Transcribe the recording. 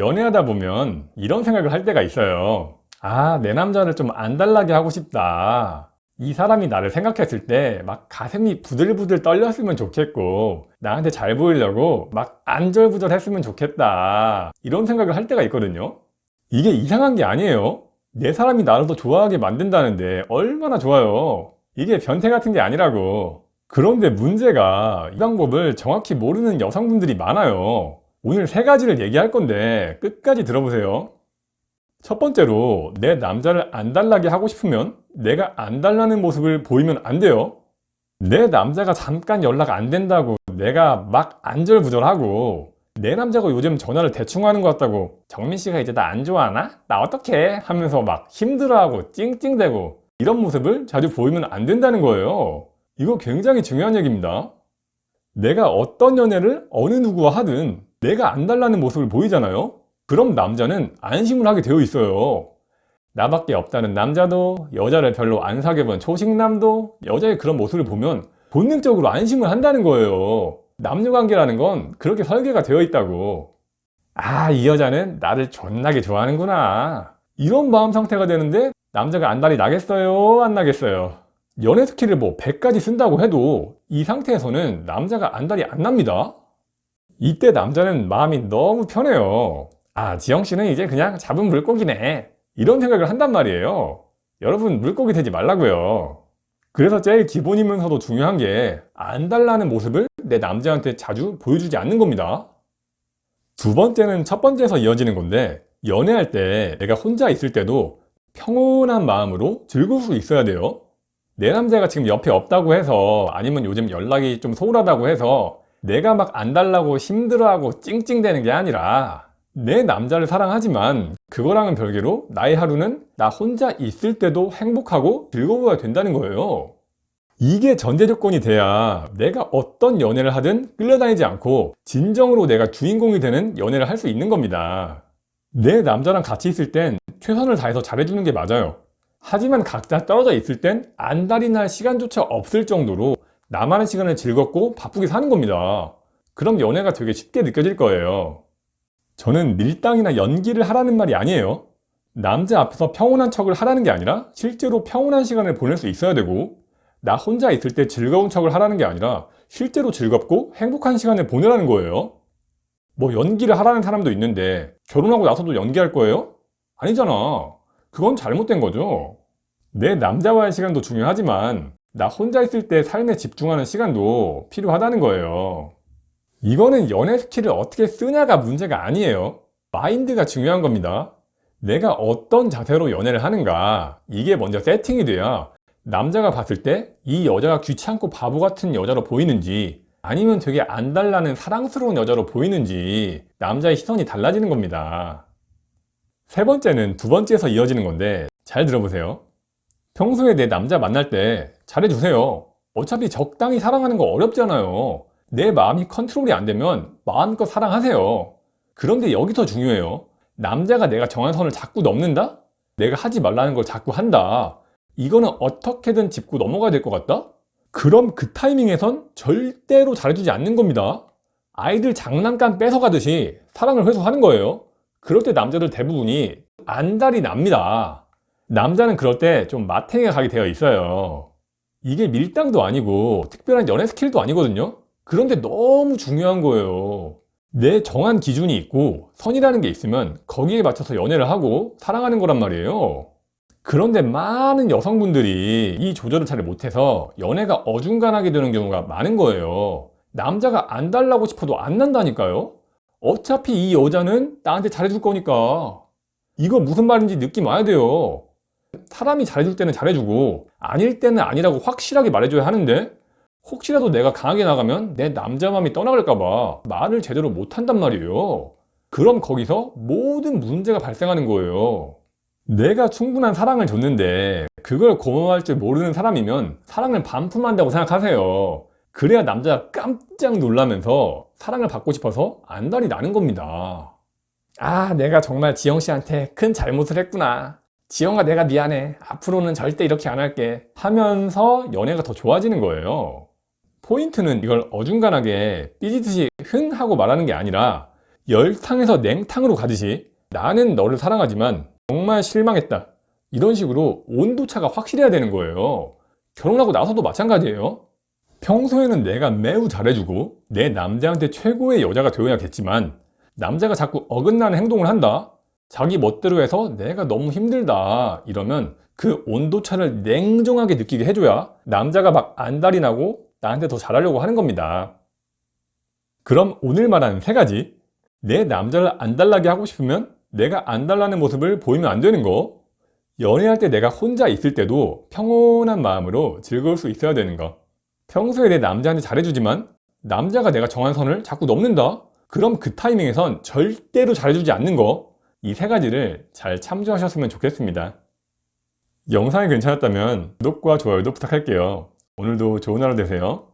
연애하다 보면 이런 생각을 할 때가 있어요. 아, 내 남자를 좀 안달나게 하고 싶다. 이 사람이 나를 생각했을 때 막 가슴이 부들부들 떨렸으면 좋겠고, 나한테 잘 보이려고 막 안절부절 했으면 좋겠다. 이런 생각을 할 때가 있거든요. 이게 이상한 게 아니에요. 내 사람이 나를 더 좋아하게 만든다는데 얼마나 좋아요. 이게 변태 같은 게 아니라고. 그런데 문제가 이 방법을 정확히 모르는 여성분들이 많아요. 오늘 세 가지를 얘기할 건데 끝까지 들어보세요. 첫 번째로, 내 남자를 안달나게 하고 싶으면 내가 안달나는 모습을 보이면 안 돼요. 내 남자가 잠깐 연락 안 된다고 내가 막 안절부절하고, 내 남자가 요즘 전화를 대충 하는 것 같다고 정민 씨가 이제 나 안 좋아하나? 나 어떡해? 하면서 막 힘들어하고 찡찡대고, 이런 모습을 자주 보이면 안 된다는 거예요. 이거 굉장히 중요한 얘기입니다. 내가 어떤 연애를 어느 누구와 하든 내가 안달나는 모습을 보이잖아요. 그럼 남자는 안심을 하게 되어 있어요. 나밖에 없다는 남자도, 여자를 별로 안 사귀어본 초식남도 여자의 그런 모습을 보면 본능적으로 안심을 한다는 거예요. 남녀관계라는 건 그렇게 설계가 되어 있다고. 아, 이 여자는 나를 존나게 좋아하는구나, 이런 마음 상태가 되는데 남자가 안달이 나겠어요? 안 나겠어요? 연애 스킬을 뭐 100가지 쓴다고 해도 이 상태에서는 남자가 안달이 안 납니다. 이때 남자는 마음이 너무 편해요. 아, 지영씨는 이제 그냥 잡은 물고기네, 이런 생각을 한단 말이에요. 여러분, 물고기 되지 말라고요. 그래서 제일 기본이면서도 중요한 게 안달나는 모습을 내 남자한테 자주 보여주지 않는 겁니다. 두 번째는 첫 번째에서 이어지는 건데, 연애할 때 내가 혼자 있을 때도 평온한 마음으로 즐거울 수 있어야 돼요. 내 남자가 지금 옆에 없다고 해서, 아니면 요즘 연락이 좀 소홀하다고 해서 내가 막 안달나고 힘들어하고 찡찡대는 게 아니라, 내 남자를 사랑하지만 그거랑은 별개로 나의 하루는 나 혼자 있을 때도 행복하고 즐거워야 된다는 거예요. 이게 전제 조건이 돼야 내가 어떤 연애를 하든 끌려다니지 않고 진정으로 내가 주인공이 되는 연애를 할 수 있는 겁니다. 내 남자랑 같이 있을 땐 최선을 다해서 잘해주는 게 맞아요. 하지만 각자 떨어져 있을 땐 안달이 날 시간조차 없을 정도로 나만의 시간을 즐겁고 바쁘게 사는 겁니다. 그럼 연애가 되게 쉽게 느껴질 거예요. 저는 밀당이나 연기를 하라는 말이 아니에요. 남자 앞에서 평온한 척을 하라는 게 아니라 실제로 평온한 시간을 보낼 수 있어야 되고, 나 혼자 있을 때 즐거운 척을 하라는 게 아니라 실제로 즐겁고 행복한 시간을 보내라는 거예요. 뭐 연기를 하라는 사람도 있는데 결혼하고 나서도 연기할 거예요? 아니잖아. 그건 잘못된 거죠. 내 남자와의 시간도 중요하지만 나 혼자 있을 때 삶에 집중하는 시간도 필요하다는 거예요. 이거는 연애 스킬을 어떻게 쓰냐가 문제가 아니에요. 마인드가 중요한 겁니다. 내가 어떤 자세로 연애를 하는가, 이게 먼저 세팅이 돼야 남자가 봤을 때 이 여자가 귀찮고 바보 같은 여자로 보이는지, 아니면 되게 안달나는 사랑스러운 여자로 보이는지 남자의 시선이 달라지는 겁니다. 세 번째는 두 번째에서 이어지는 건데, 잘 들어보세요. 평소에 내 남자 만날 때 잘해주세요. 어차피 적당히 사랑하는 거 어렵잖아요. 내 마음이 컨트롤이 안 되면 마음껏 사랑하세요. 그런데 여기서 중요해요. 남자가 내가 정한 선을 자꾸 넘는다? 내가 하지 말라는 걸 자꾸 한다. 이거는 어떻게든 짚고 넘어가야 될 것 같다? 그럼 그 타이밍에선 절대로 잘해주지 않는 겁니다. 아이들 장난감 뺏어가듯이 사랑을 회수하는 거예요. 그럴 때 남자들 대부분이 안달이 납니다. 남자는 그럴 때 좀 마탱이가 가게 되어 있어요. 이게 밀당도 아니고 특별한 연애 스킬도 아니거든요. 그런데 너무 중요한 거예요. 내 정한 기준이 있고 선이라는 게 있으면 거기에 맞춰서 연애를 하고 사랑하는 거란 말이에요. 그런데 많은 여성분들이 이 조절을 잘 못해서 연애가 어중간하게 되는 경우가 많은 거예요. 남자가 안 달라고 싶어도 안 난다니까요. 어차피 이 여자는 나한테 잘해줄 거니까. 이거 무슨 말인지 느낌 와야 돼요. 사람이 잘해줄 때는 잘해주고 아닐 때는 아니라고 확실하게 말해줘야 하는데, 혹시라도 내가 강하게 나가면 내 남자 마음이 떠나갈까봐 말을 제대로 못한단 말이에요. 그럼 거기서 모든 문제가 발생하는 거예요. 내가 충분한 사랑을 줬는데 그걸 고마워할 줄 모르는 사람이면 사랑을 반품한다고 생각하세요. 그래야 남자가 깜짝 놀라면서 사랑을 받고 싶어서 안달이 나는 겁니다. 아, 내가 정말 지영씨한테 큰 잘못을 했구나. 지영아, 내가 미안해. 앞으로는 절대 이렇게 안 할게. 하면서 연애가 더 좋아지는 거예요. 포인트는 이걸 어중간하게 삐지듯이 흥 하고 말하는 게 아니라, 열탕에서 냉탕으로 가듯이 나는 너를 사랑하지만 정말 실망했다. 이런 식으로 온도차가 확실해야 되는 거예요. 결혼하고 나서도 마찬가지예요. 평소에는 내가 매우 잘해주고 내 남자한테 최고의 여자가 되어야겠지만 남자가 자꾸 어긋나는 행동을 한다? 자기 멋대로 해서 내가 너무 힘들다 이러면 그 온도차를 냉정하게 느끼게 해줘야 남자가 막 안달이 나고 나한테 더 잘하려고 하는 겁니다. 그럼 오늘 말한 3가지, 내 남자를 안달나게 하고 싶으면 내가 안달나는 모습을 보이면 안 되는 거, 연애할 때 내가 혼자 있을 때도 평온한 마음으로 즐거울 수 있어야 되는 거, 평소에 내 남자한테 잘해주지만 남자가 내가 정한 선을 자꾸 넘는다? 그럼 그 타이밍에선 절대로 잘해주지 않는 거, 이 3가지를 잘 참조하셨으면 좋겠습니다. 영상이 괜찮았다면 구독과 좋아요도 부탁할게요. 오늘도 좋은 하루 되세요.